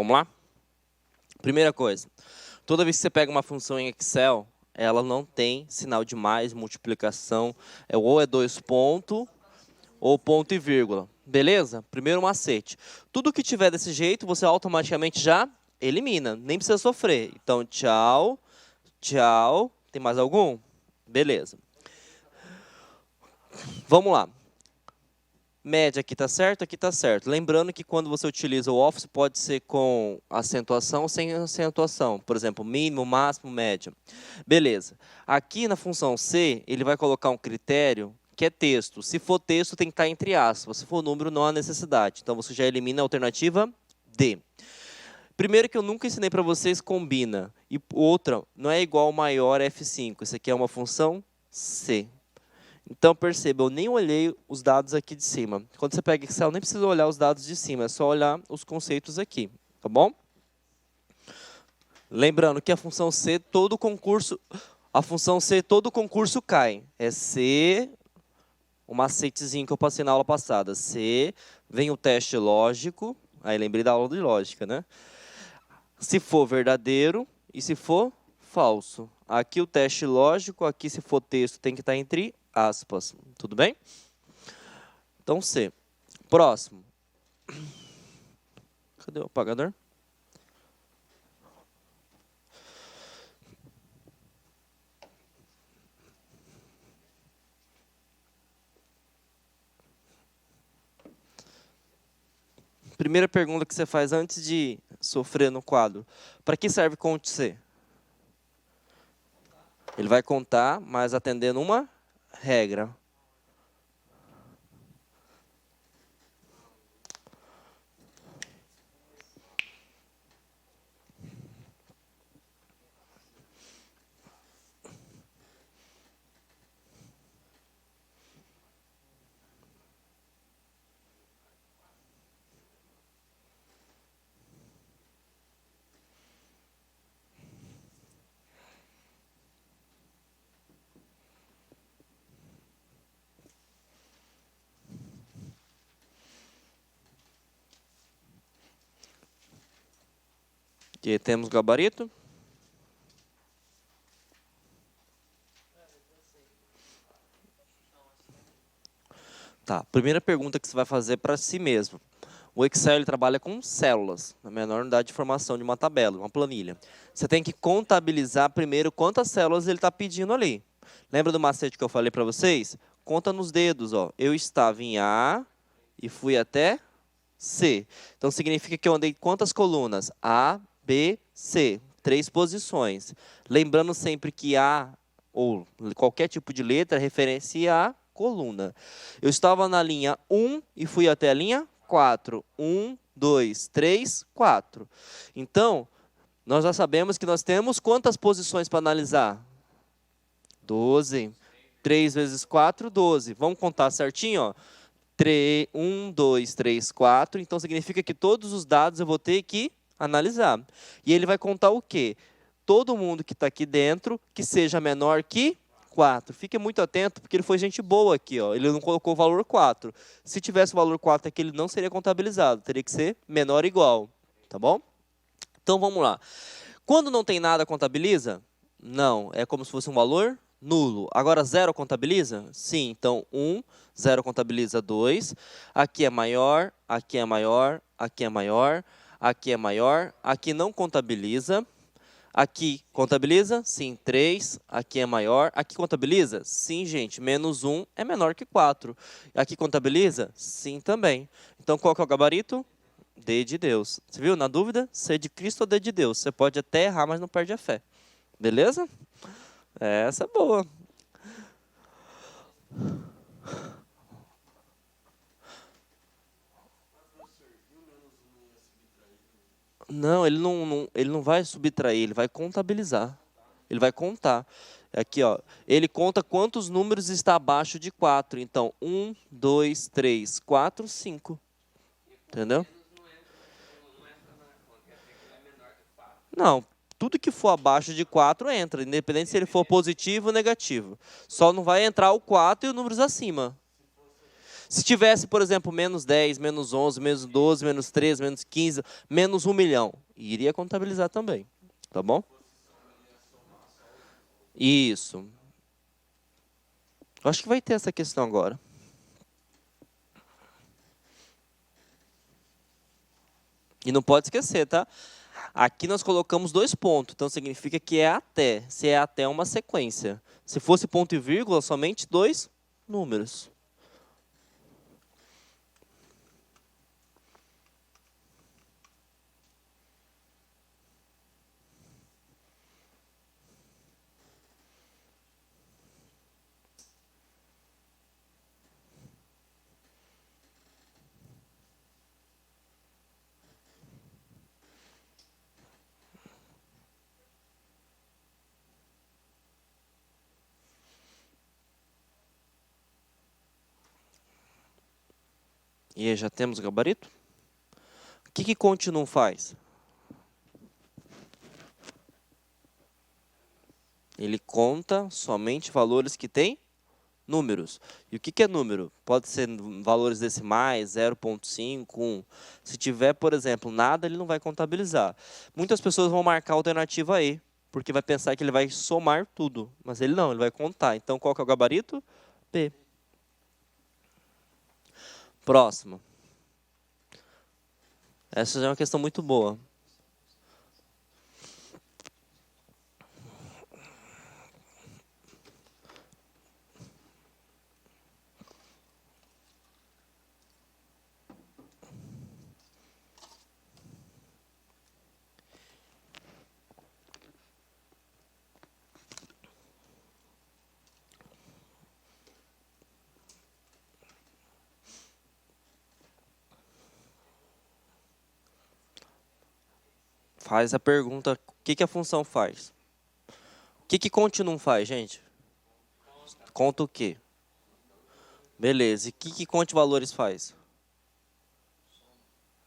Vamos lá? Primeira coisa, toda vez que você pega uma função em Excel, ela não tem sinal de mais, multiplicação, ou é 2 pontos, ou ponto e vírgula. Beleza? Primeiro macete. Tudo que tiver desse jeito, você automaticamente já elimina, nem precisa sofrer. Então, tchau, tchau. Tem mais algum? Beleza. Vamos lá. Média aqui está certo, aqui está certo. Lembrando que quando você utiliza o Office, pode ser com acentuação ou sem acentuação. Por exemplo, mínimo, máximo, média. Beleza. Aqui na função C, ele vai colocar um critério que é texto. Se for texto, tem que estar entre aspas. Se for número, não há necessidade. Então, você já elimina a alternativa D. Primeiro que eu nunca ensinei para vocês combina. E outra, não é igual ao maior F5. Isso aqui é uma função C. Então, perceba, eu nem olhei os dados aqui de cima. Quando você pega Excel, nem precisa olhar os dados de cima, é só olhar os conceitos aqui, tá bom? Lembrando que a função C, todo concurso cai. É C, o macetezinho que eu passei na aula passada. C, vem o teste lógico, aí lembrei da aula de lógica, né? Se for verdadeiro e se for falso. Aqui o teste lógico, aqui se for texto tem que estar entre aspas. Tudo bem? Então, C. Próximo. Cadê o apagador? Primeira pergunta que você faz antes de sofrer no quadro. Para que serve Conte C? Ele vai contar, mas atendendo uma regra. Aqui temos gabarito. Tá, primeira pergunta que você vai fazer para si mesmo. O Excel ele trabalha com células, a menor unidade de informação de uma tabela, uma planilha. Você tem que contabilizar primeiro quantas células ele está pedindo ali. Lembra do macete que eu falei para vocês? Conta nos dedos, ó. Eu estava em A e fui até C. Então, significa que eu andei quantas colunas? A, B, C. 3 posições. Lembrando sempre que A, ou qualquer tipo de letra, referencia a coluna. Eu estava na linha 1 e fui até a linha 4. 1, 2, 3, 4. Então, nós já sabemos que nós temos quantas posições para analisar? 12. 3 vezes 4, 12. Vamos contar certinho, ó. 1, 2, 3, 4. Então, significa que todos os dados eu vou ter que analisar. E ele vai contar o quê? Todo mundo que está aqui dentro que seja menor que 4. Fique muito atento, porque ele foi gente boa aqui. Ó. Ele não colocou o valor 4. Se tivesse o valor 4 aqui, ele não seria contabilizado. Teria que ser menor ou igual. Tá bom? Então, vamos lá. Quando não tem nada, contabiliza? Não. É como se fosse um valor nulo. Agora, 0 contabiliza? Sim. Então, 1, 0 contabiliza 2. Aqui é maior, aqui é maior, aqui é maior, aqui é maior. Aqui não contabiliza. Aqui contabiliza? Sim, 3. Aqui é maior. Aqui contabiliza? Sim, gente. Menos 1 é menor que 4. Aqui contabiliza? Sim, também. Então, qual que é o gabarito? D de Deus. Você viu? Na dúvida, C de Cristo ou D de Deus. Você pode até errar, mas não perde a fé. Beleza? Essa é boa. Não, ele não vai subtrair, ele vai contabilizar. Ele vai contar. Aqui, ó, ele conta quantos números está abaixo de 4. Então, 1, 2, 3, 4, 5. Entendeu? Não, tudo que for abaixo de 4 entra, independente se ele for positivo ou negativo. Só não vai entrar o 4 e os números acima. Se tivesse, por exemplo, menos 10, menos 11, menos 12, menos 13, menos 15, menos 1 milhão, iria contabilizar também, tá bom? Isso. Eu acho que vai ter essa questão agora. E não pode esquecer, tá? Aqui nós colocamos 2 pontos, então significa que é até. Se é até uma sequência. Se fosse ponto e vírgula, somente 2 números. E aí, já temos o gabarito? O que continuum faz? Ele conta somente valores que têm números. E o que é número? Pode ser valores decimais, 0,5, 1. Se tiver, por exemplo, nada, ele não vai contabilizar. Muitas pessoas vão marcar a alternativa E, porque vai pensar que ele vai somar tudo. Mas ele não, ele vai contar. Então, qual que é o gabarito? P. Próximo. Essa já é uma questão muito boa. Faz a pergunta, o que a função faz? O que continuum faz, gente? Conta o quê? Beleza. E o que conte valores faz?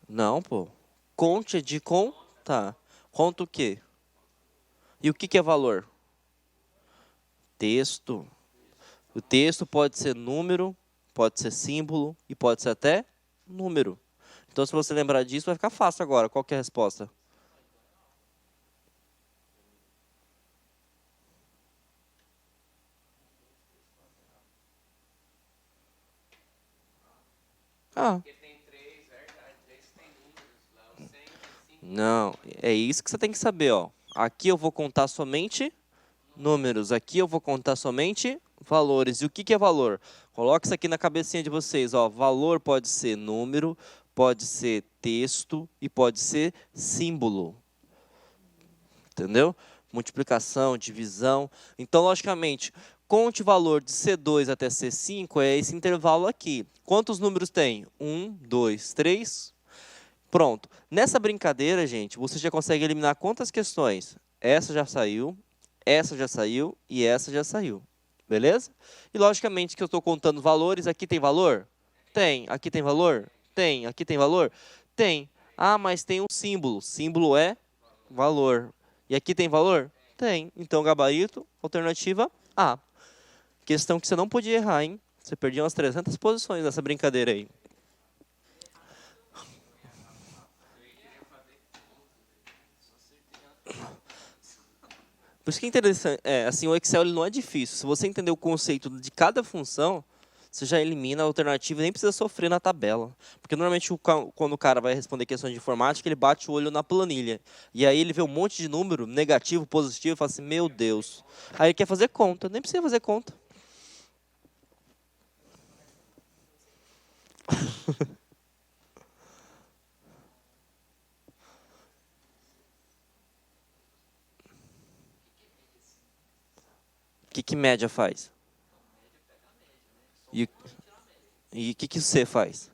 Não, pô. Conte é de contar. Conta o quê? E o que é valor? Texto. O texto pode ser número, pode ser símbolo e pode ser até número. Então, se você lembrar disso, vai ficar fácil agora. Qual que é a resposta? Ah, não. É isso que você tem que saber, ó. Aqui eu vou contar somente números. Aqui eu vou contar somente valores. E o que é valor? Coloque isso aqui na cabecinha de vocês, ó. Valor pode ser número, pode ser texto e pode ser símbolo. Entendeu? Multiplicação, divisão. Então, logicamente, conte o valor de C2 até C5 é esse intervalo aqui. Quantos números tem? 1, 2, 3. Pronto. Nessa brincadeira, gente, você já consegue eliminar quantas questões? Essa já saiu e essa já saiu. Beleza? E logicamente que eu estou contando valores. Aqui tem valor? Tem. Aqui tem valor? Tem. Aqui tem valor? Tem. Ah, mas tem um símbolo. Símbolo é valor. E aqui tem valor? Tem. Então, gabarito, alternativa A. Questão que você não podia errar, hein? Você perdia umas 300 posições nessa brincadeira aí. Por isso que é interessante, assim, o Excel ele não é difícil. Se você entender o conceito de cada função, você já elimina a alternativa e nem precisa sofrer na tabela. Porque normalmente quando o cara vai responder questões de informática, ele bate o olho na planilha. E aí ele vê um monte de número, negativo, positivo, e fala assim, meu Deus. Aí ele quer fazer conta, nem precisa fazer conta. O que média faz? E o que C faz?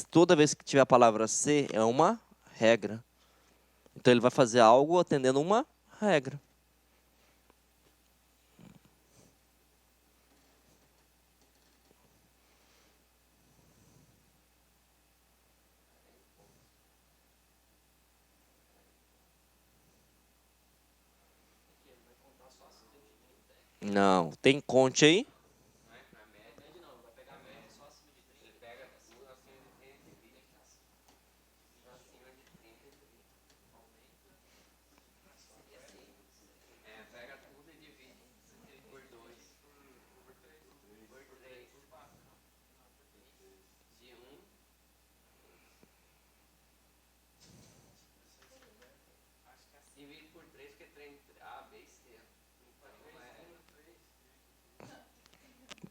Toda vez que tiver a palavra C, é uma regra. Então ele vai fazer algo atendendo uma regra. Não, tem conte aí?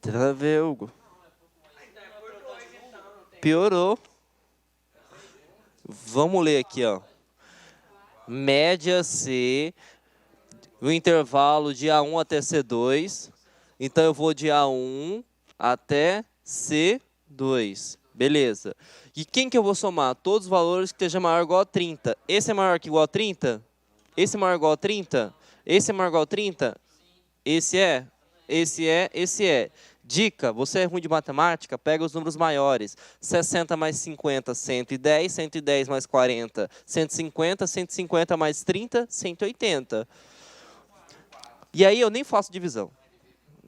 Travei, Hugo. Piorou. Vamos ler aqui, ó. Média C, o intervalo de A1 até C2. Então, eu vou de A1 até C2. Beleza. E quem que eu vou somar? Todos os valores que estejam maior ou igual a 30. Esse é maior que igual a 30? Esse é maior ou igual a 30? Esse é maior ou igual a 30? Esse é? Esse é? Esse é. Dica, você é ruim de matemática? Pega os números maiores. 60 mais 50, 110. 110 mais 40, 150. 150 mais 30, 180. E aí eu nem faço divisão.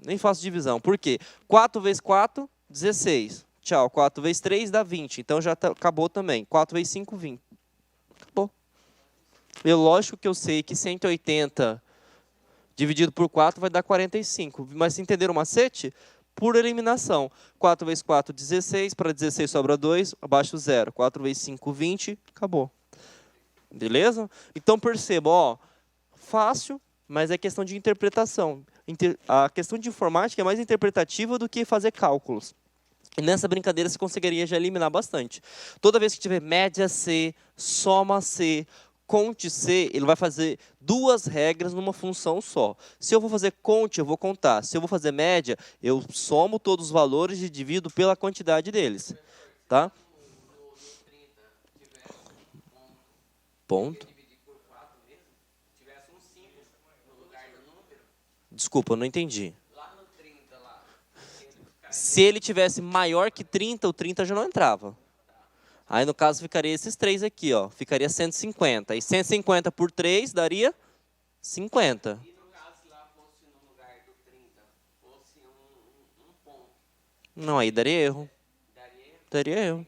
Nem faço divisão. Por quê? 4 vezes 4, 16. Tchau. 4 vezes 3 dá 20. Então já acabou também. 4 vezes 5, 20. Acabou. E lógico que eu sei que 180 dividido por 4 vai dar 45. Mas entenderam o macete? Por eliminação. 4 vezes 4, 16. Para 16 sobra 2, abaixo 0. 4 vezes 5, 20. Acabou. Beleza? Então perceba, ó, fácil, mas é questão de interpretação. A questão de informática é mais interpretativa do que fazer cálculos. E nessa brincadeira você conseguiria já eliminar bastante. Toda vez que tiver média C, soma C, conte C, ele vai fazer duas regras numa função só. Se eu vou fazer conte, eu vou contar. Se eu vou fazer média, eu somo todos os valores e divido pela quantidade deles. Tá? Ponto. Desculpa, eu não entendi. Se ele tivesse maior que 30, o 30 já não entrava. Aí, no caso, ficaria esses três aqui, ó. Ficaria 150. E 150 por 3 daria 50. E no caso, se lá fosse no lugar do 30, fosse um ponto. Não, aí daria erro. Daria erro? Daria erro.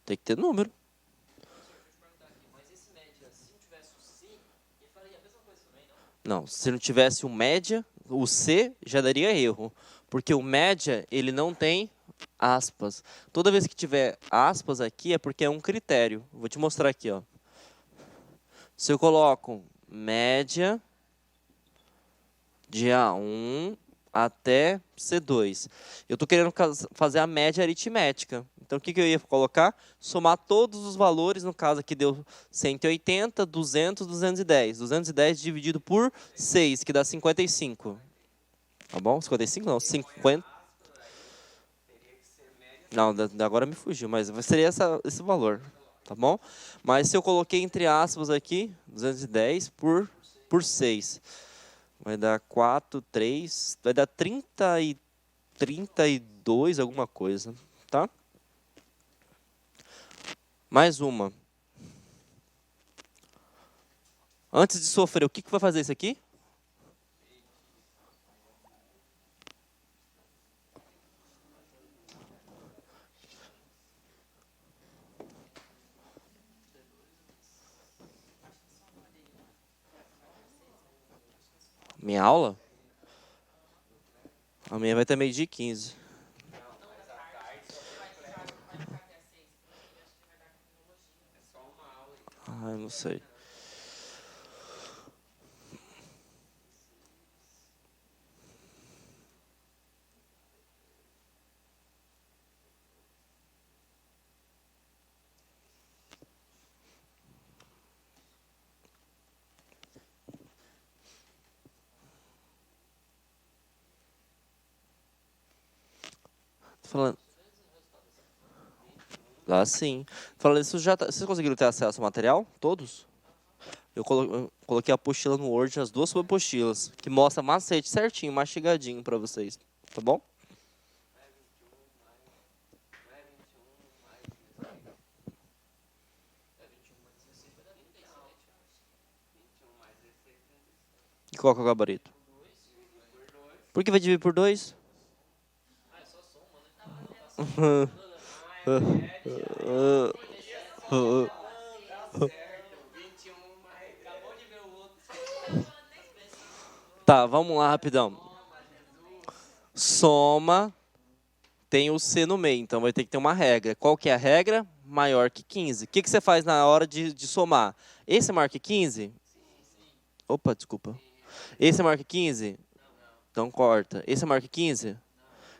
Tem que ter número. Mas esse média, se não tivesse o C, ele faria a mesma coisa também, não? Não, se não tivesse o média, o C já daria erro. Porque o média, ele não tem aspas. Toda vez que tiver aspas aqui é porque é um critério. Vou te mostrar aqui, ó. Se eu coloco média de A1 até C2, eu estou querendo fazer a média aritmética. Então, o que eu ia colocar? Somar todos os valores, no caso aqui deu 180, 200, 210. 210 dividido por 6, que dá 55. Tá bom? 55 não, 50. Não, agora me fugiu, mas seria esse valor, tá bom? Mas se eu coloquei entre aspas aqui, 210 por 6, vai dar 4, 3, vai dar 32, alguma coisa, tá? Mais uma. Antes de sofrer, o que vai fazer isso aqui? Minha aula? A minha vai ter 12h15. Ah, eu não sei. Falando. Ah, sim. Falando isso, vocês conseguiram ter acesso ao material? Todos? Eu coloquei a apostila no Word, as duas subapostilas, que mostra macete certinho, mastigadinho para vocês. Tá bom? E qual que é o gabarito? Por que vai dividir por 2? Tá, vamos lá rapidão. Soma tem o C no meio, então vai ter que ter uma regra. Qual que é a regra? Maior que 15. O que você faz na hora de somar? Esse é maior que 15? Opa, desculpa. Esse é maior que 15? Então corta. Esse é maior que 15?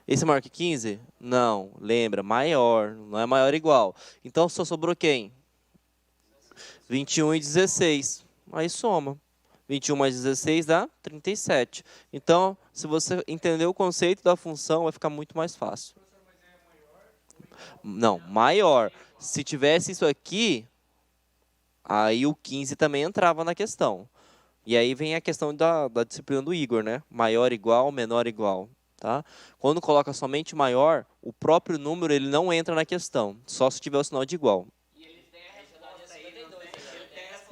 Esse é maior que 15? Não, lembra, maior, não é maior ou igual. Então só sobrou quem? 21 e 16. Aí soma. 21 mais 16 dá 37. Então, se você entender o conceito da função, vai ficar muito mais fácil. Não, maior. Se tivesse isso aqui, aí o 15 também entrava na questão. E aí vem a questão da disciplina do Igor, né? Maior igual, menor igual. Tá? Quando coloca somente maior, o próprio número ele não entra na questão, só se tiver o sinal de igual.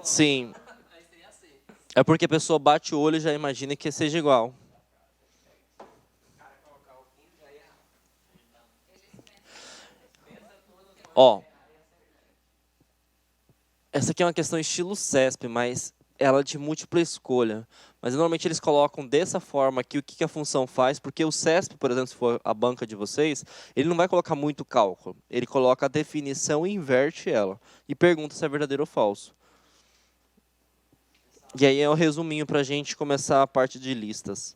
Sim. É porque a pessoa bate o olho e já imagina que seja igual. Ó, essa aqui é uma questão estilo CESP, mas ela é de múltipla escolha. Mas normalmente eles colocam dessa forma aqui o que a função faz, porque o CESP, por exemplo, se for a banca de vocês, ele não vai colocar muito cálculo. Ele coloca a definição e inverte ela. E pergunta se é verdadeiro ou falso. E aí é o resuminho para a gente começar a parte de listas.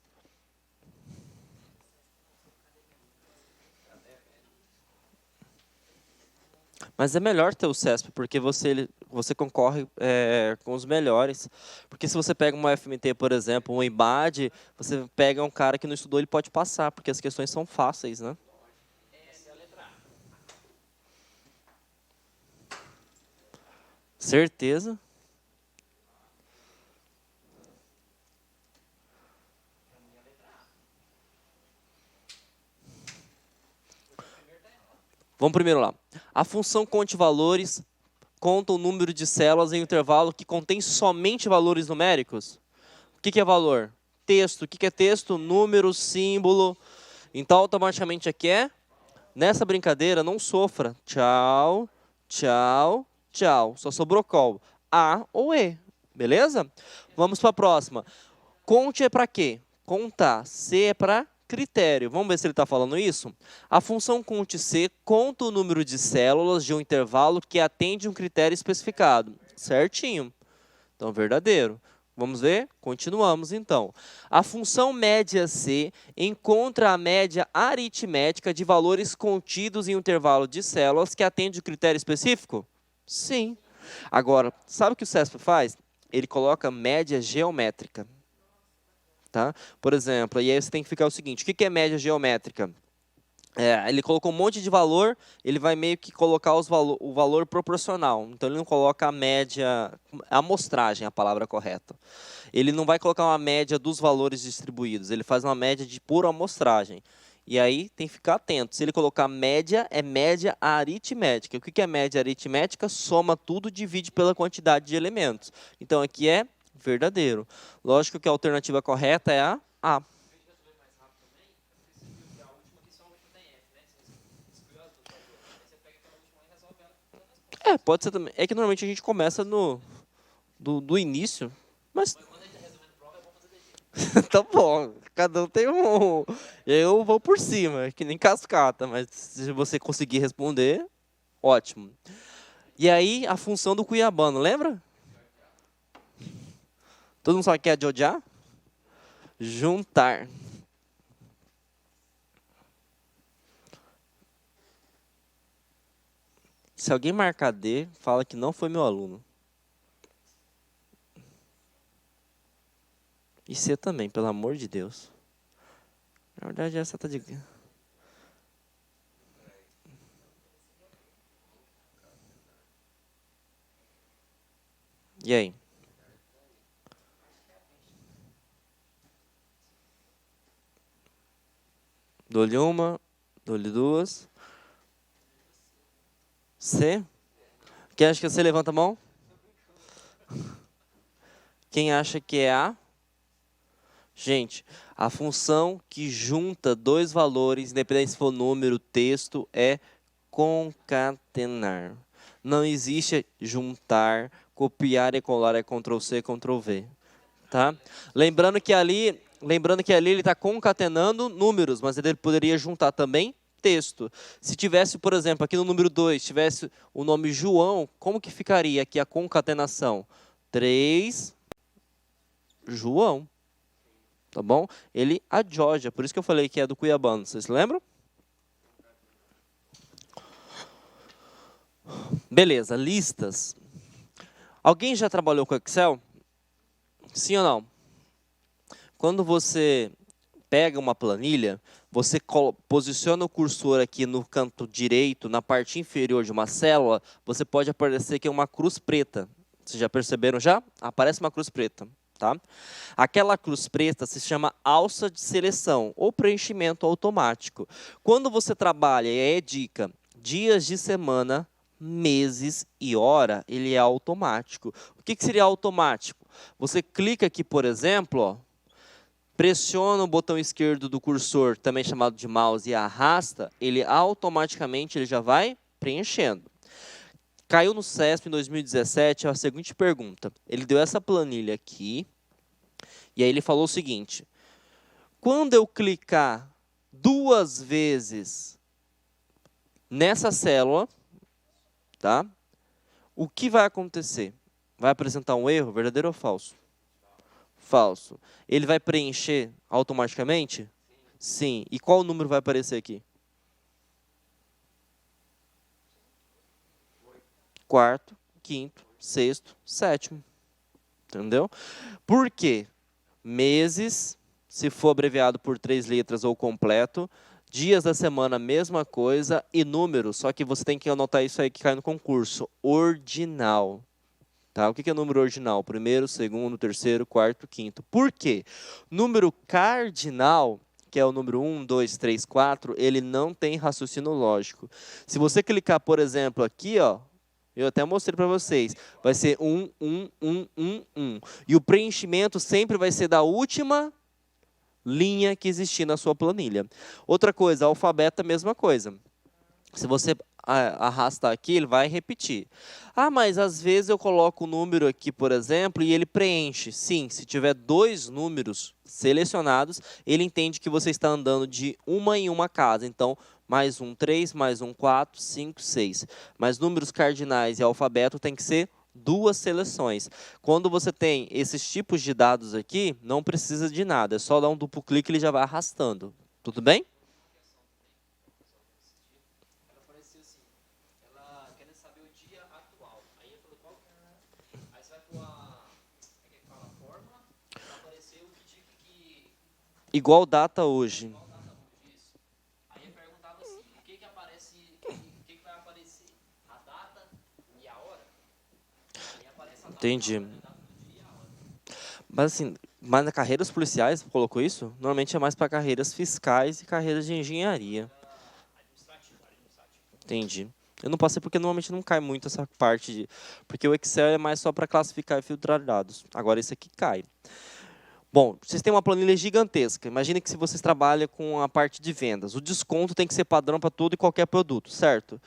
Mas é melhor ter o CESP, porque você concorre com os melhores. Porque se você pega uma FMT, por exemplo, um IBAD, você pega um cara que não estudou, ele pode passar, porque as questões são fáceis, né? Certeza. Vamos primeiro lá. A função conte valores conta o número de células em um intervalo que contém somente valores numéricos? O que é valor? Texto. O que é texto? Número, símbolo. Então, automaticamente aqui é, nessa brincadeira, não sofra. Tchau, tchau, tchau. Só sobrou qual? A ou E. Beleza? Vamos para a próxima. Conte é para quê? Contar. C é para critério. Vamos ver se ele está falando isso? A função conte-C conta o número de células de um intervalo que atende um critério especificado. Certinho. Então, verdadeiro. Vamos ver? Continuamos, então. A função média C encontra a média aritmética de valores contidos em um intervalo de células que atende o critério específico? Sim. Agora, sabe o que o CESP faz? Ele coloca média geométrica. Tá? Por exemplo, e aí você tem que ficar o seguinte, o que é média geométrica? Ele colocou um monte de valor, ele vai meio que colocar o valor proporcional. Então, ele não coloca a média, a amostragem é a palavra correta. Ele não vai colocar uma média dos valores distribuídos, ele faz uma média de pura amostragem. E aí, tem que ficar atento. Se ele colocar média, é média aritmética. O que é média aritmética? Soma tudo, divide pela quantidade de elementos. Então, aqui é verdadeiro. Lógico que a alternativa correta é a A. Pode ser também. É que normalmente a gente começa do início, mas tá bom. Cada um tem um. Eu vou por cima, que nem cascata, mas se você conseguir responder, ótimo. E aí, a função do cuiabano, lembra? Todo mundo sabe o que é de odiar? Juntar. Se alguém marcar D, fala que não foi meu aluno. E C também, pelo amor de Deus. Na verdade, essa tá de... E aí? Dou-lhe uma, dou-lhe duas. C? Quem acha que é C, levanta a mão. Quem acha que é A? Gente, a função que junta dois valores, independente se for número, texto, é concatenar. Não existe juntar, copiar e colar, é Ctrl+C, Ctrl+V. Tá? Lembrando que ali ele está concatenando números, mas ele poderia juntar também texto. Se tivesse, por exemplo, aqui no número 2, tivesse o nome João, como que ficaria aqui a concatenação? 3, João. tá bom? Ele adjoja, por isso que eu falei que é do cuiabano, vocês lembram? Beleza, listas. Alguém já trabalhou com Excel? Sim ou não? Quando você pega uma planilha, você posiciona o cursor aqui no canto direito, na parte inferior de uma célula, você pode aparecer aqui uma cruz preta. Vocês já perceberam já? Aparece uma cruz preta, tá? Aquela cruz preta se chama alça de seleção ou preenchimento automático. Quando você trabalha, e aí é dica, dias de semana, meses e hora, ele é automático. O que seria automático? Você clica aqui, por exemplo, ó, pressiona o botão esquerdo do cursor, também chamado de mouse, e arrasta, ele automaticamente ele já vai preenchendo. Caiu no CESP em 2017 a seguinte pergunta. Ele deu essa planilha aqui, e aí ele falou o seguinte: quando eu clicar 2 vezes nessa célula, tá? O que vai acontecer? Vai apresentar um erro, verdadeiro ou falso? Falso. Ele vai preencher automaticamente? Sim. E qual número vai aparecer aqui? Quarto, quinto, sexto, sétimo. Entendeu? Por quê? Meses, se for abreviado por 3 letras ou completo. Dias da semana, mesma coisa. E número, só que você tem que anotar isso aí que cai no concurso. Ordinal. Tá? O que é número ordinal? Primeiro, segundo, terceiro, quarto, quinto. Por quê? Número cardinal, que é o número 1, 2, 3, 4, ele não tem raciocínio lógico. Se você clicar, por exemplo, aqui, ó, eu até mostrei para vocês, vai ser 1, 1, 1, 1, 1. E o preenchimento sempre vai ser da última linha que existir na sua planilha. Outra coisa, alfabeto, a mesma coisa. Se você arrastar aqui, ele vai repetir. Ah, mas às vezes eu coloco o número aqui, por exemplo, e ele preenche. Sim, se tiver 2 números selecionados, ele entende que você está andando de uma em uma casa. Então, mais um 3, mais um 4, 5, 6. Mas números cardinais e alfabeto tem que ser 2 seleções. Quando você tem esses tipos de dados aqui, não precisa de nada. É só dar um duplo clique e ele já vai arrastando. Tudo bem? Igual data hoje. Aí perguntava assim, o que aparece, o que vai aparecer? A data e a hora? Aí aparece a data, Entendi. a data do dia e a hora. Mas assim, mas na carreiras policiais colocou isso? Normalmente é mais para carreiras fiscais e carreiras de engenharia. Administrativo. Entendi. Eu não passei porque normalmente não cai muito essa parte de, porque o Excel é mais só para classificar e filtrar dados. Agora esse aqui cai. Bom, vocês têm uma planilha gigantesca. Imagine que se vocês trabalham com a parte de vendas, o desconto tem que ser padrão para todo e qualquer produto, certo?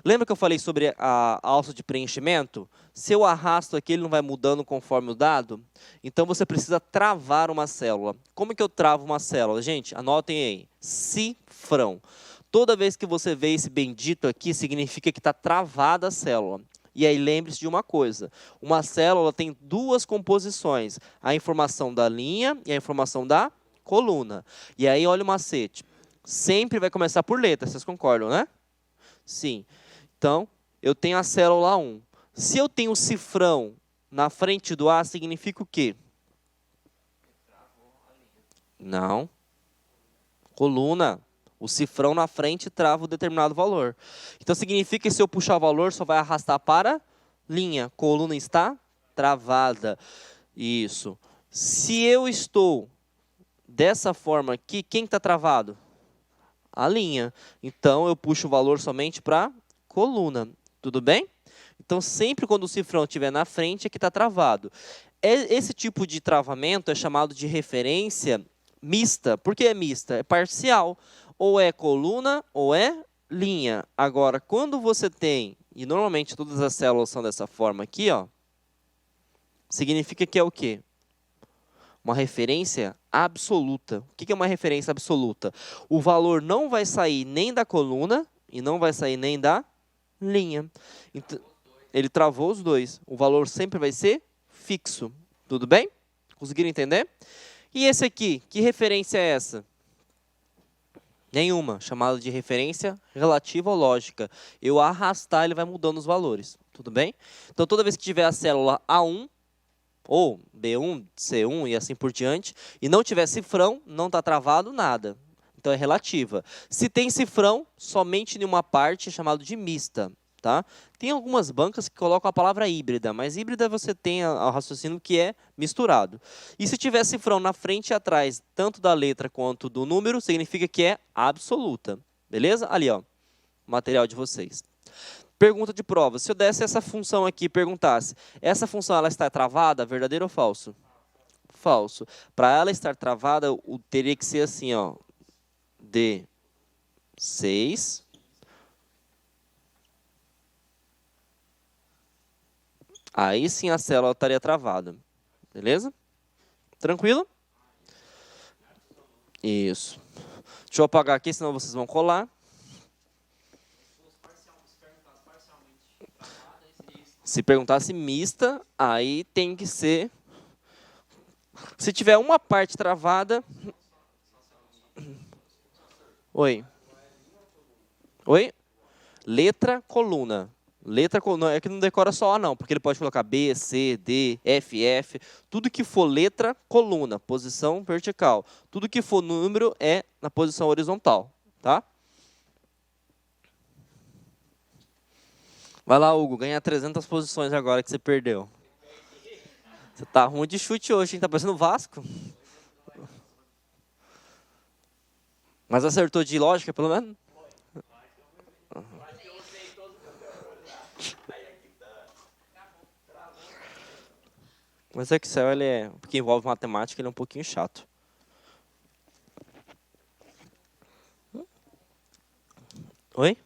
Lembra que eu falei sobre a alça de preenchimento? Se eu arrasto aqui, ele não vai mudando conforme o dado? Então, você precisa travar uma célula. Como que eu travo uma célula? Gente, anotem aí. Cifrão. Toda vez que você vê esse bendito aqui, significa que está travada a célula. E aí lembre-se de uma coisa, uma célula tem 2 composições, a informação da linha e a informação da coluna. E aí olha o macete, sempre vai começar por letra, vocês concordam, né? Sim. Então, eu tenho a célula 1. Se eu tenho o cifrão na frente do A, significa o quê? Não. Coluna. O cifrão na frente trava um determinado valor. Então, significa que se eu puxar o valor, só vai arrastar para linha. Coluna está travada. Isso. Se eu estou dessa forma aqui, quem está travado? A linha. Então, eu puxo o valor somente para coluna. Tudo bem? Então, sempre quando o cifrão estiver na frente, é que está travado. Esse tipo de travamento é chamado de referência mista. Por que é mista? É parcial. Ou é coluna ou é linha. Agora, quando você tem, e normalmente todas as células são dessa forma aqui, ó, significa que é o quê? Uma referência absoluta. O que é uma referência absoluta? O valor não vai sair nem da coluna e não vai sair nem da linha. Então, ele travou os dois. O valor sempre vai ser fixo. Tudo bem? Conseguiram entender? E esse aqui, que referência é essa? Nenhuma, chamada de referência relativa ou lógica. Eu arrastar, ele vai mudando os valores, tudo bem? Então, toda vez que tiver a célula A1, ou B1, C1 e assim por diante, e não tiver cifrão, não está travado, nada. Então, é relativa. Se tem cifrão, somente em uma parte, é chamado de mista. Tá? Tem algumas bancas que colocam a palavra híbrida, mas híbrida você tem o raciocínio que é misturado. E se tiver cifrão na frente e atrás, tanto da letra quanto do número, significa que é absoluta. Beleza? Ali, ó, o material de vocês. Pergunta de prova. Se eu desse essa função aqui e perguntasse, essa função ela está travada, verdadeiro ou falso? Falso. Para ela estar travada, teria que ser assim, ó, D6... Aí sim a célula estaria travada. Beleza? Tranquilo? Isso. Deixa eu apagar aqui, senão vocês vão colar. Se perguntasse mista, aí tem que ser... Se tiver uma parte travada... Oi. Oi? Letra, coluna. Letra é que não decora só A não, porque ele pode colocar B, C, D, F, F. Tudo que for letra, coluna, posição vertical. Tudo que for número é na posição horizontal, tá? Vai lá, Hugo, ganha 300 posições agora que você perdeu. Você tá ruim de chute hoje, hein? Tá parecendo o Vasco. Mas acertou de lógica, pelo menos? Mas o Excel, porque envolve matemática, ele é um pouquinho chato. Oi?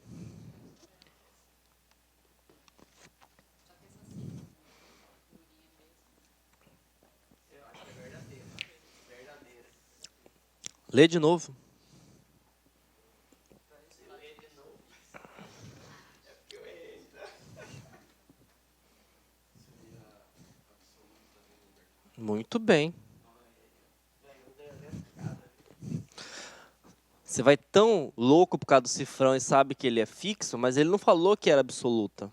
Lê de novo. Muito bem. Você vai tão louco por causa do cifrão e sabe que ele é fixo, mas ele não falou que era absoluta.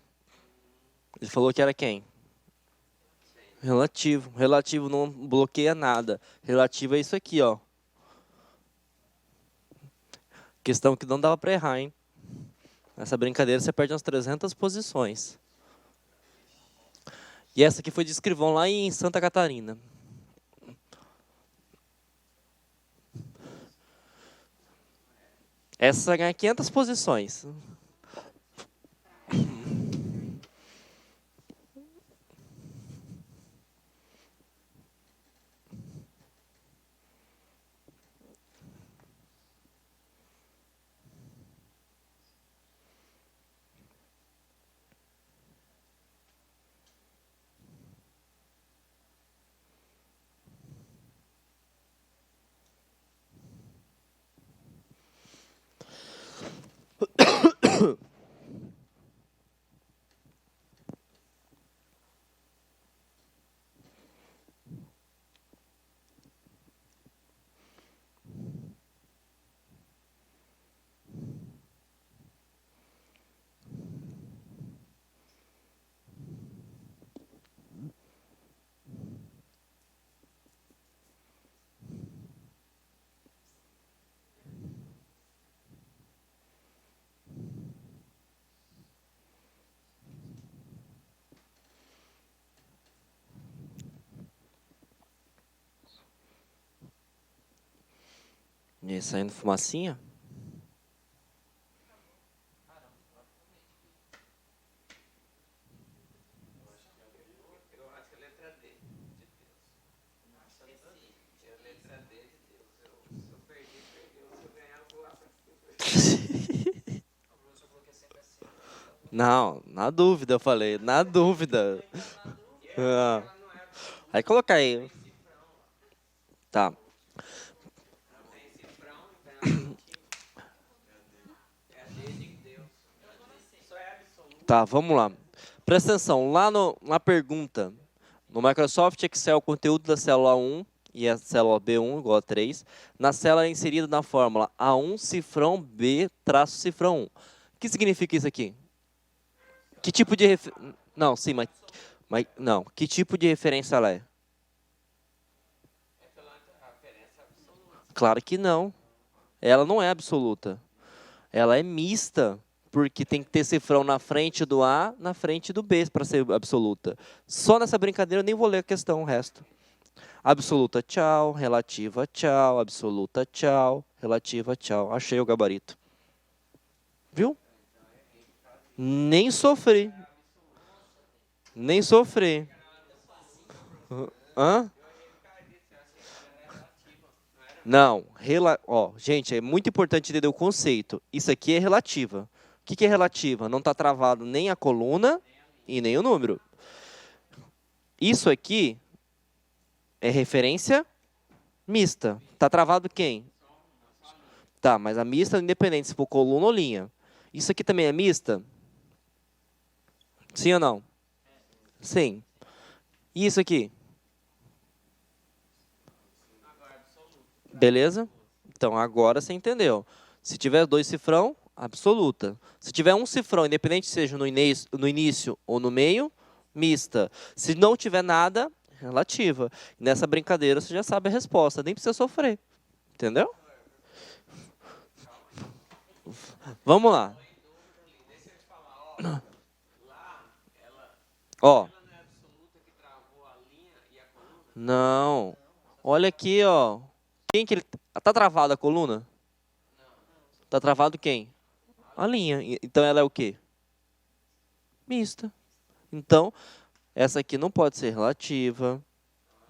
Ele falou que era quem? Relativo. Relativo não bloqueia nada. Relativo é isso aqui, ó. Questão que não dava para errar, hein? Nessa brincadeira você perde umas 300 posições. E essa aqui foi de escrivão lá em Santa Catarina. Essa ganha 500 posições. E aí, saindo fumacinha? Não, na dúvida eu falei, na dúvida. Ah. Aí colocar aí. Tá. Tá, vamos lá. Presta atenção, lá na pergunta, no Microsoft Excel, conteúdo da célula 1, e a célula B1 igual a 3. Na célula é inserida na fórmula A1 cifrão B traço cifrão 1. O que significa isso aqui? Que tipo de Não, sim, mas não. Que tipo de referência ela é? Claro que não. Ela não é absoluta. Ela é mista, porque tem que ter cifrão na frente do A, na frente do B para ser absoluta. Só nessa brincadeira eu nem vou ler a questão, o resto. Absoluta, tchau. Relativa, tchau. Absoluta, tchau. Relativa, tchau. Achei o gabarito. Viu? Nem sofri. Nem sofri. Hã? Não. Ó, gente, é muito importante entender o conceito. Isso aqui é relativa. O que é relativa? Não está travado nem a coluna e nem o número. Isso aqui é referência mista. Está travado quem? Tá, mas a mista é independente se for coluna ou linha. Isso aqui também é mista? Sim ou não? Sim. E isso aqui? Beleza? Então, agora você entendeu. Se tiver 2 cifrão, absoluta. Se tiver um cifrão, independente seja no início ou no meio, mista. Se não tiver nada, relativa. Nessa brincadeira você já sabe a resposta, nem precisa sofrer. Entendeu? Vamos lá. Ó. Não. Olha aqui, ó. Quem que ele tá travado a coluna? Tá travado quem? A linha. Então ela é o quê? Mista. Então, essa aqui não pode ser relativa.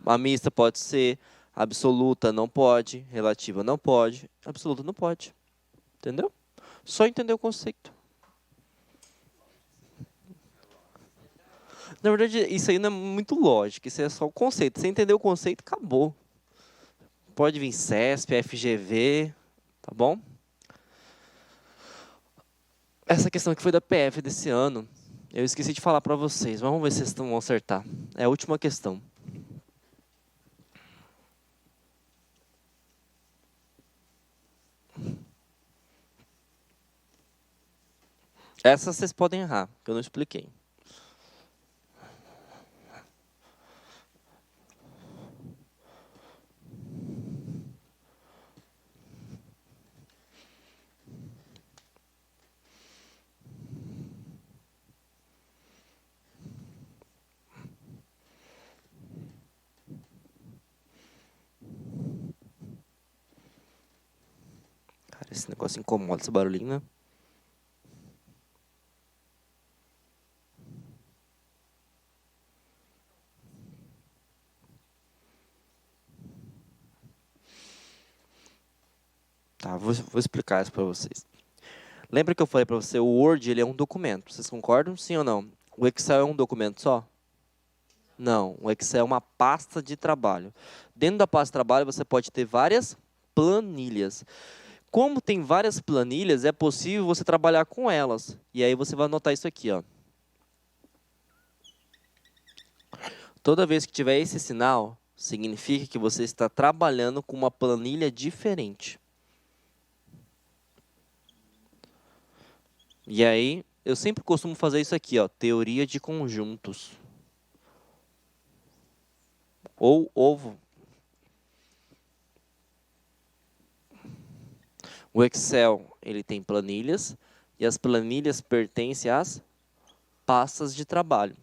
A mista pode ser. Absoluta não pode. Relativa não pode. Absoluta não pode. Entendeu? Só entender o conceito. Na verdade, isso aí não é muito lógico. Isso é só o conceito. Você entender o conceito, acabou. Pode vir CESP, FGV, tá bom? Essa questão que foi da PF desse ano, eu esqueci de falar para vocês. Vamos ver se vocês vão acertar. É a última questão. Essa vocês podem errar, que eu não expliquei. Cara, esse negócio incomoda, esse barulhinho, né? Tá, vou explicar isso para vocês. Lembra que eu falei para você, o Word ele é um documento. Vocês concordam? Sim ou não? O Excel é um documento só? Não, o Excel é uma pasta de trabalho. Dentro da pasta de trabalho você pode ter várias planilhas. Como tem várias planilhas, é possível você trabalhar com elas. E aí você vai anotar isso aqui, ó. Toda vez que tiver esse sinal, significa que você está trabalhando com uma planilha diferente. E aí, eu sempre costumo fazer isso aqui, ó, teoria de conjuntos. Ou ovo. O Excel, ele tem planilhas, e as planilhas pertencem às pastas de trabalho.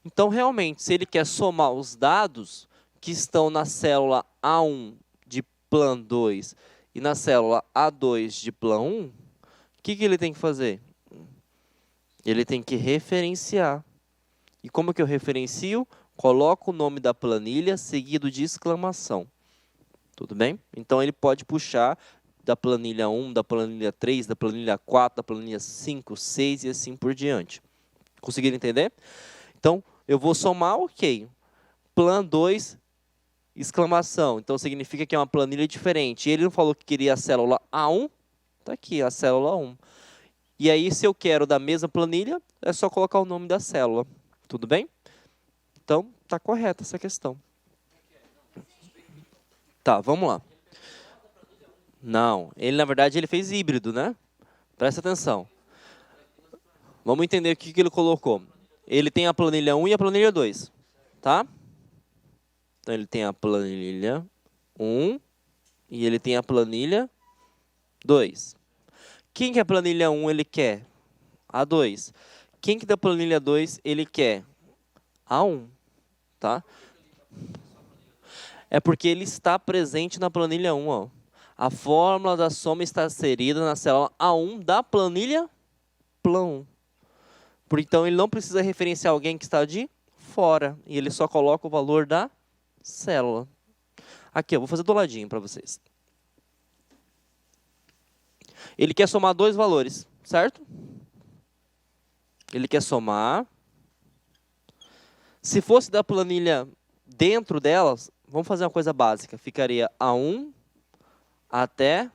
Então, realmente, se ele quer somar os dados que estão na célula A1 de plan 2 e na célula A2 de plan 1, o que ele tem que fazer? Ele tem que referenciar. E como que eu referencio? Coloco o nome da planilha seguido de exclamação. Tudo bem? Então, ele pode puxar da planilha 1, da planilha 3, da planilha 4, da planilha 5, 6 e assim por diante. Conseguiram entender? Então, eu vou somar, ok. Plan 2, exclamação. Então, significa que é uma planilha diferente. Ele não falou que queria a célula A1? Está aqui, a célula 1. E aí, se eu quero da mesma planilha, é só colocar o nome da célula. Tudo bem? Então, está correta essa questão. Tá, vamos lá. Não, ele na verdade ele fez híbrido, né? Presta atenção. Vamos entender o que que ele colocou. Ele tem a planilha 1 e a planilha 2, tá? Então ele tem a planilha 1 e ele tem a planilha 2. Quem que a planilha 1 ele quer? A 2. Quem que da planilha 2 ele quer? A 1, tá? É porque ele está presente na planilha 1, ó. A fórmula da soma está inserida na célula A1 da planilha Plan 1. Então ele não precisa referenciar alguém que está de fora. E ele só coloca o valor da célula. Aqui, eu vou fazer do ladinho para vocês. Ele quer somar dois valores, certo? Ele quer somar. Se fosse da planilha dentro delas, vamos fazer uma coisa básica. Ficaria A1 até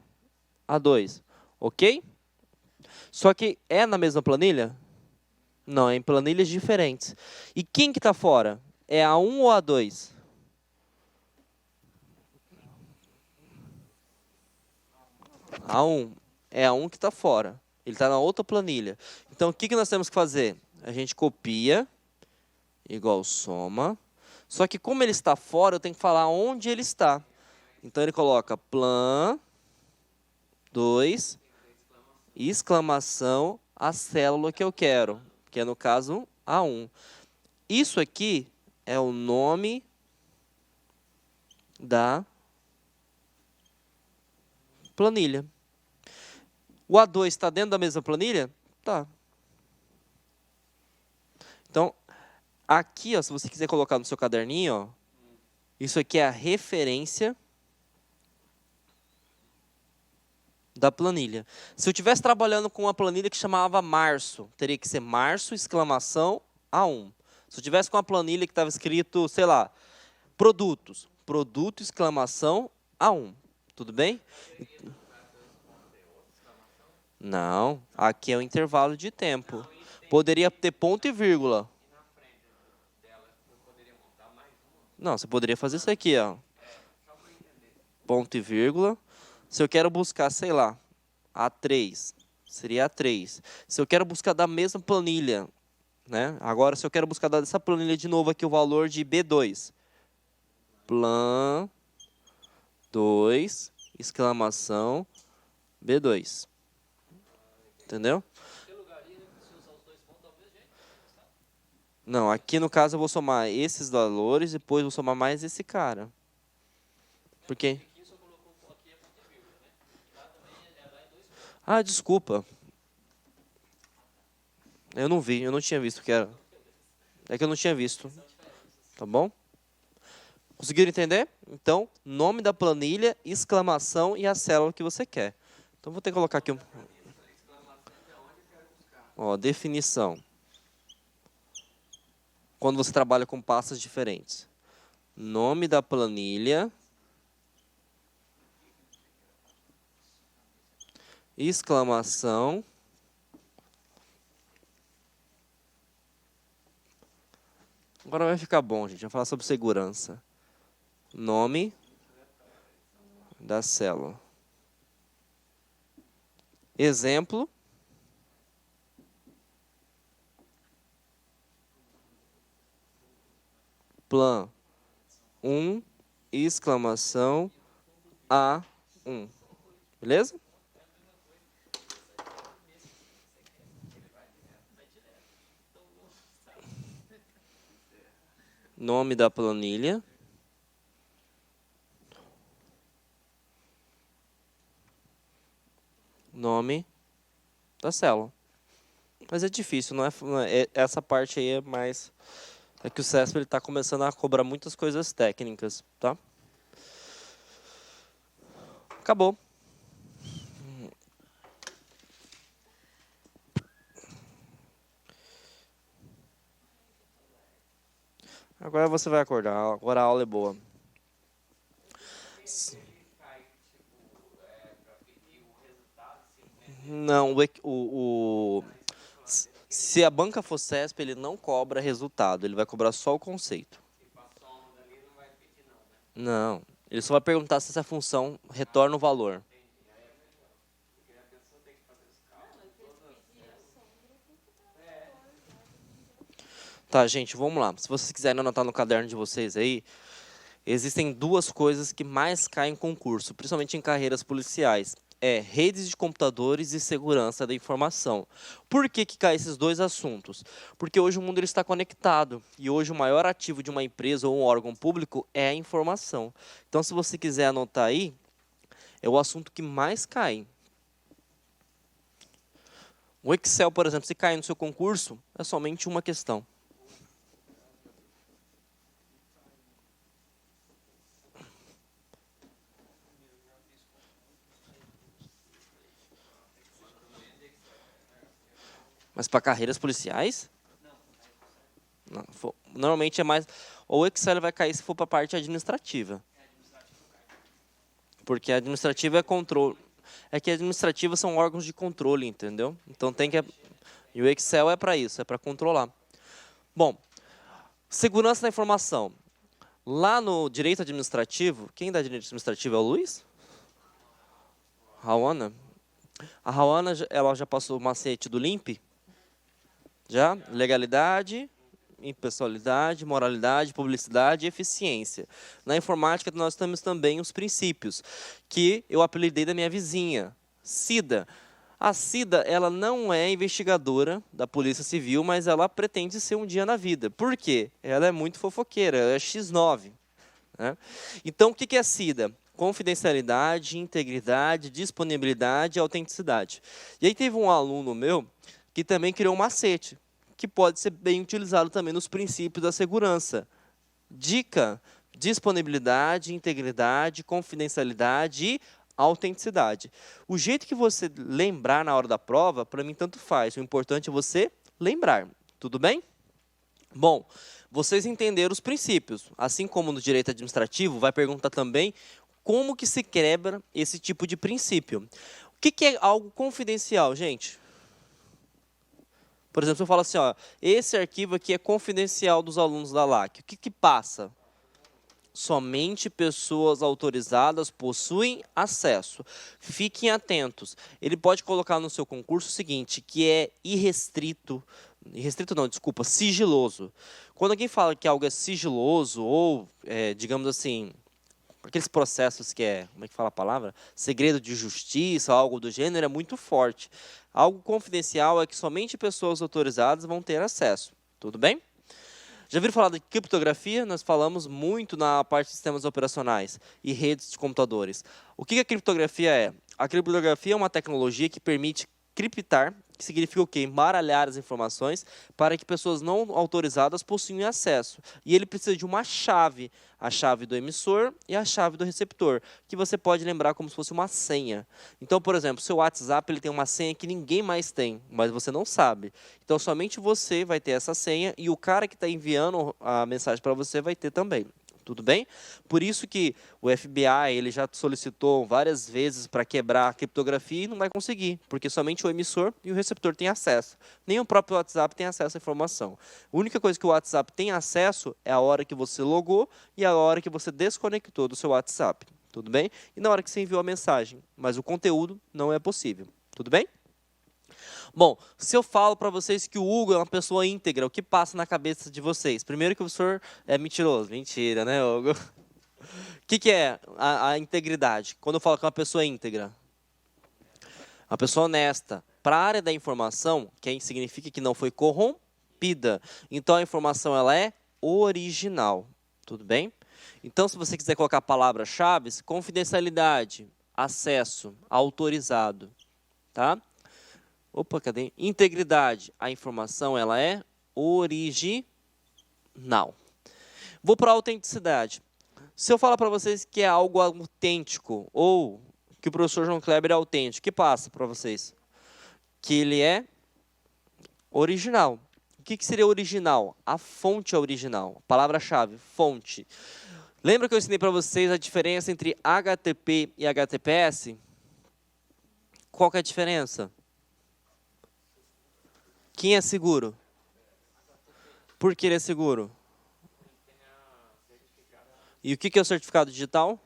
A2, ok? Só que é na mesma planilha? Não, é em planilhas diferentes. E quem que está fora? É A1 ou A2? A1. É A1 que está fora. Ele está na outra planilha. Então, o que que nós temos que fazer? A gente copia, igual soma. Só que como ele está fora, eu tenho que falar onde ele está. Então, ele coloca plan 2, exclamação, a célula que eu quero, que é, no caso, A1. Isso aqui é o nome da planilha. O A2 está dentro da mesma planilha? Tá. Então, aqui, ó, se você quiser colocar no seu caderninho, ó, isso aqui é a referência da planilha. Se eu estivesse trabalhando com uma planilha que chamava março, teria que ser março, exclamação, A1. Se eu tivesse com uma planilha que estava escrito, sei lá, produtos, produto, exclamação, A1. Tudo bem? Não, aqui é o intervalo de tempo. Poderia ter ponto e vírgula. Não, você poderia fazer isso aqui, ó. Ponto e vírgula. Se eu quero buscar, sei lá, A3, seria A3. Se eu quero buscar da mesma planilha, né? Agora, se eu quero buscar dessa planilha de novo aqui o valor de B2. Plan 2, exclamação, B2. Entendeu? Não, aqui no caso eu vou somar esses valores, depois vou somar mais esse cara. Por quê? Ah, desculpa. Eu não vi, eu não tinha visto que era. É que eu não tinha visto. Tá bom? Conseguiram entender? Então, nome da planilha, exclamação e a célula que você quer. Então, vou ter que colocar aqui um... Ó, definição. Quando você trabalha com pastas diferentes. Nome da planilha, exclamação, agora vai ficar bom, gente. Vamos falar sobre segurança. Nome da célula. Exemplo. Plan 1, exclamação, A1. Beleza? Nome da planilha. Nome da célula. Mas é difícil, não é, essa parte aí é mais... É que o CESP está começando a cobrar muitas coisas técnicas, tá? Acabou. Agora você vai acordar, agora a aula é boa. Não, se a banca for CESP, ele não cobra resultado, ele vai cobrar só o conceito. Não, Ele só vai perguntar se essa função retorna o valor. Tá, gente, vamos lá. Se vocês quiserem anotar no caderno de vocês aí, existem duas coisas que mais caem em concurso, principalmente em carreiras policiais. É redes de computadores e segurança da informação. Por que que cai esses dois assuntos? Porque hoje o mundo ele está conectado e hoje o maior ativo de uma empresa ou um órgão público é a informação. Então, se você quiser anotar aí, é o assunto que mais cai. O Excel, por exemplo, se cair no seu concurso, é somente uma questão. Mas para carreiras policiais? Não, normalmente é mais. Ou o Excel vai cair se for para a parte administrativa. Porque a administrativa é controle. É que a administrativa são órgãos de controle, entendeu? Então tem que. E o Excel é para isso, é para controlar. Bom, segurança da informação. Lá no direito administrativo, quem dá direito administrativo é o Luiz? Rawana? A Rawana, ela já passou o macete do LIMP? Já? Legalidade, impessoalidade, moralidade, publicidade e eficiência. Na informática, nós temos também os princípios, que eu apelidei da minha vizinha, Cida. A Cida, ela não é investigadora da Polícia Civil, mas ela pretende ser um dia na vida. Por quê? Ela é muito fofoqueira, ela é X9. Né? Então, o que é Cida? Confidencialidade, integridade, disponibilidade e autenticidade. E aí teve um aluno meu que também criou um macete, que pode ser bem utilizado também nos princípios da segurança. Dica: disponibilidade, integridade, confidencialidade e autenticidade. O jeito que você lembrar na hora da prova, para mim tanto faz. O importante é você lembrar. Tudo bem? Bom, vocês entenderam os princípios. Assim como no direito administrativo, vai perguntar também como que se quebra esse tipo de princípio. O que é algo confidencial, gente? Por exemplo, se eu falo assim, ó, esse arquivo aqui é confidencial dos alunos da LAC. O que que passa? Somente pessoas autorizadas possuem acesso. Fiquem atentos. Ele pode colocar no seu concurso o seguinte, que é irrestrito. Irrestrito não, desculpa, sigiloso. Quando alguém fala que algo é sigiloso ou, digamos assim, aqueles processos que é, como é que fala a palavra? Segredo de justiça, algo do gênero, é muito forte. Algo confidencial é que somente pessoas autorizadas vão ter acesso. Tudo bem? Já viram falar de criptografia? Nós falamos muito na parte de sistemas operacionais e redes de computadores. O que a criptografia é? A criptografia é uma tecnologia que permite criptar, que significa o quê? Embaralhar as informações para que pessoas não autorizadas possuam acesso. E ele precisa de uma chave, a chave do emissor e a chave do receptor, que você pode lembrar como se fosse uma senha. Então, por exemplo, seu WhatsApp ele tem uma senha que ninguém mais tem, mas você não sabe. Então, somente você vai ter essa senha e o cara que está enviando a mensagem para você vai ter também. Tudo bem? Por isso que o FBI ele já solicitou várias vezes para quebrar a criptografia e não vai conseguir, porque somente o emissor e o receptor têm acesso. Nem o próprio WhatsApp tem acesso à informação. A única coisa que o WhatsApp tem acesso é a hora que você logou e a hora que você desconectou do seu WhatsApp. Tudo bem? E na hora que você enviou a mensagem. Mas o conteúdo não é possível. Tudo bem? Bom, se eu falo para vocês que o Hugo é uma pessoa íntegra, o que passa na cabeça de vocês? Primeiro que o senhor é mentiroso. Mentira, né, Hugo? O que é a integridade? Quando eu falo que é uma pessoa íntegra? Uma pessoa honesta. Para a área da informação, que significa que não foi corrompida. Então, a informação ela é original. Tudo bem? Então, se você quiser colocar palavras-chave, confidencialidade, acesso, autorizado. Tá? Opa, cadê? Integridade. A informação ela é original. Vou para a autenticidade. Se eu falar para vocês que é algo autêntico ou que o professor João Kleber é autêntico, o que passa para vocês? Que ele é original. O que seria original? A fonte é original. Palavra-chave, fonte. Lembra que eu ensinei para vocês a diferença entre HTTP e HTTPS? Qual que é a diferença? Quem é seguro? Por que ele é seguro? E o que é o certificado digital?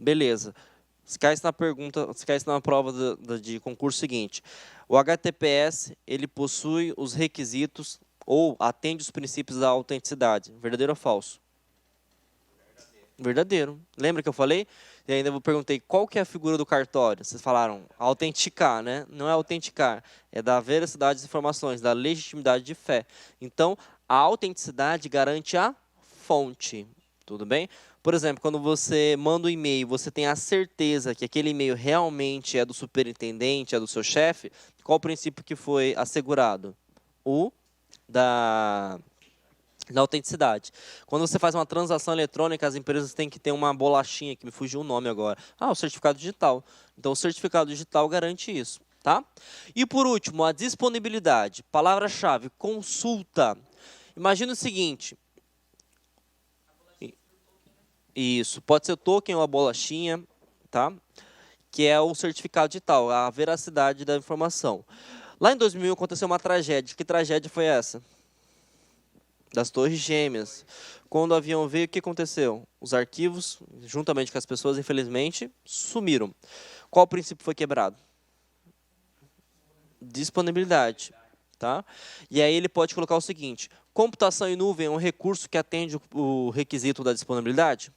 Beleza. Se cai isso na pergunta, se cai isso na prova de concurso seguinte. O HTTPS, ele possui os requisitos ou atende os princípios da autenticidade. Verdadeiro ou falso? Verdadeiro. Lembra que eu falei? E ainda eu perguntei qual que é a figura do cartório. Vocês falaram autenticar, né? Não é autenticar, é da veracidade das informações, da legitimidade de fé. Então, a autenticidade garante a fonte. Tudo bem? Por exemplo, quando você manda um e-mail, você tem a certeza que aquele e-mail realmente é do superintendente, é do seu chefe, qual o princípio que foi assegurado? O da autenticidade. Quando você faz uma transação eletrônica, as empresas têm que ter uma bolachinha, que me fugiu o nome agora. Ah, o certificado digital. Então, o certificado digital garante isso, tá? E por último, a disponibilidade. Palavra-chave, consulta. Imagina o seguinte. Isso, pode ser o token ou a bolachinha, tá? Que é o certificado digital, a veracidade da informação. Lá em 2000 aconteceu uma tragédia. Que tragédia foi essa? Das Torres Gêmeas. Quando o avião veio, o que aconteceu? Os arquivos, juntamente com as pessoas, infelizmente, sumiram. Qual princípio foi quebrado? Disponibilidade. Tá? E aí ele pode colocar o seguinte: computação em nuvem é um recurso que atende o requisito da disponibilidade?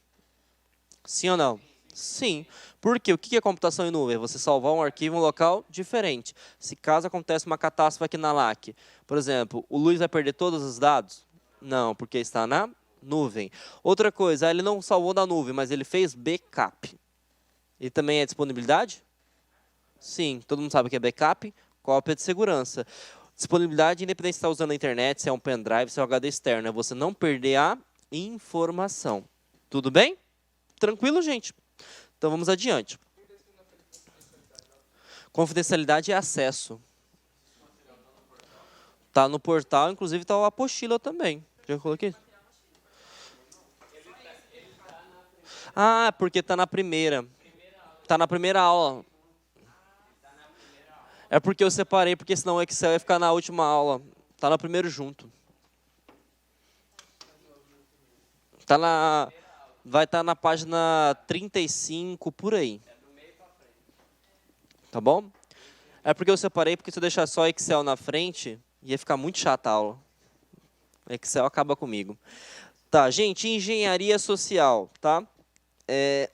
Sim ou não? Sim. Por quê? O que é computação em nuvem? É você salvar um arquivo em um local diferente. Se caso acontece uma catástrofe aqui na LAC, por exemplo, o Luiz vai perder todos os dados? Não, porque está na nuvem. Outra coisa, ele não salvou da nuvem, mas ele fez backup. E também é disponibilidade? Sim, todo mundo sabe o que é backup, cópia de segurança. Disponibilidade, independente se está usando a internet, se é um pendrive, se é um HD externo, é você não perder a informação. Tudo bem? Tranquilo, gente? Então vamos adiante. Confidencialidade e acesso. Tá no portal, inclusive está a apostila também. Já coloquei? Ah, porque está na primeira. Está na primeira aula. É porque eu separei, porque senão o Excel ia ficar na última aula. Está no primeiro junto. Tá na, vai estar na página 35, por aí. Tá bom? É porque eu separei, porque se eu deixar só Excel na frente, ia ficar muito chata a aula. Excel acaba comigo. Tá, gente, engenharia social, tá?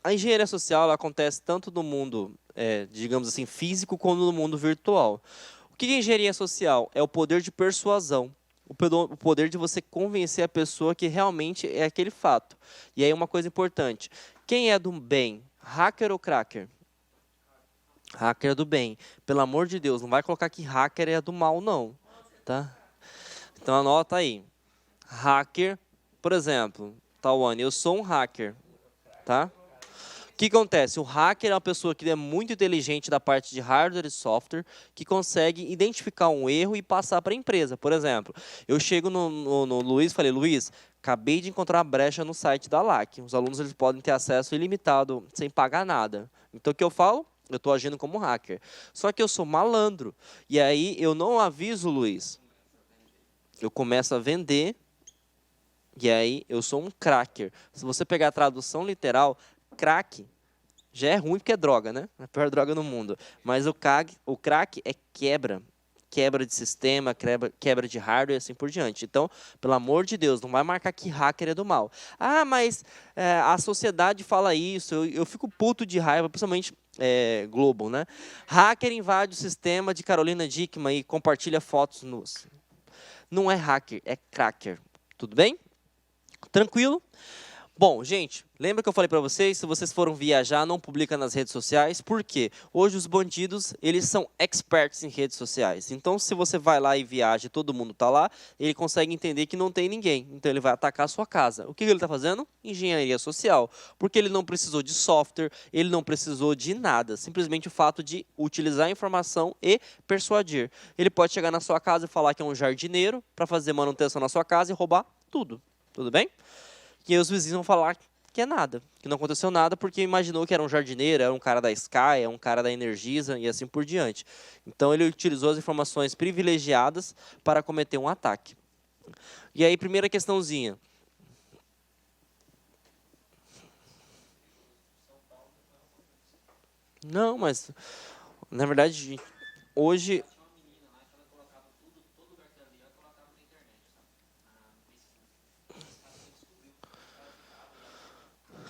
A engenharia social ela acontece tanto no mundo, digamos assim, físico, como no mundo virtual. O que é engenharia social? É o poder de persuasão. O poder de você convencer a pessoa que realmente é aquele fato. E aí uma coisa importante. Quem é do bem? Hacker ou cracker? Hacker do bem. Pelo amor de Deus, não vai colocar que hacker é do mal, não. Tá? Então anota aí. Hacker, por exemplo, Tawane, eu sou um hacker. Tá? O que acontece? O hacker é uma pessoa que é muito inteligente da parte de hardware e software, que consegue identificar um erro e passar para a empresa. Por exemplo, eu chego no Luiz e falei, Luiz, acabei de encontrar uma brecha no site da LAC. Os alunos eles podem ter acesso ilimitado, sem pagar nada. Então, o que eu falo? Eu estou agindo como hacker. Só que eu sou malandro. E aí, eu não aviso o Luiz. Eu começo a vender. E aí, eu sou um cracker. Se você pegar a tradução literal, crack já é ruim porque é droga, né? É a pior droga no mundo. Mas o crack é quebra. Quebra de sistema, quebra de hardware e assim por diante. Então, pelo amor de Deus, não vai marcar que hacker é do mal. Ah, mas a sociedade fala isso, eu fico puto de raiva, principalmente Globo, né? Hacker invade o sistema de Carolina Dickmann e compartilha fotos nus. Não é hacker, é cracker. Tudo bem? Tranquilo? Bom, gente, lembra que eu falei para vocês, se vocês foram viajar, não publica nas redes sociais, por quê? Hoje os bandidos, eles são experts em redes sociais. Então, se você vai lá e viaja e todo mundo está lá, ele consegue entender que não tem ninguém. Então, ele vai atacar a sua casa. O que ele está fazendo? Engenharia social. Porque ele não precisou de software, ele não precisou de nada. Simplesmente o fato de utilizar a informação e persuadir. Ele pode chegar na sua casa e falar que é um jardineiro para fazer manutenção na sua casa e roubar tudo. Tudo bem? E aí os vizinhos vão falar que é nada, que não aconteceu nada porque imaginou que era um jardineiro, era um cara da Sky, é um cara da Energisa e assim por diante. Então ele utilizou as informações privilegiadas para cometer um ataque. E aí, primeira questãozinha. Não, mas na verdade, hoje, Tinha uma menina lá que ela colocava tudo, todo lugar que ela ia, ela colocava na internet, sabe? No Facebook. Esse cara descobriu que ela ficava e ela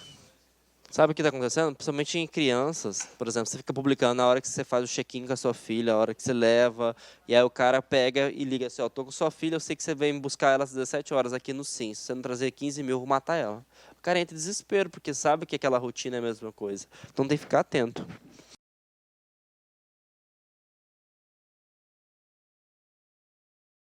sabe o que está acontecendo? Principalmente em crianças, por exemplo, você fica publicando na hora que você faz o check-in com a sua filha, a hora que você leva, e aí o cara pega e liga assim, ó, tô com sua filha, eu sei que você vem buscar ela às 17 horas aqui no SIM, se você não trazer 15 mil, eu vou matar ela. O cara entra em desespero, porque sabe que aquela rotina é a mesma coisa. Então tem que ficar atento.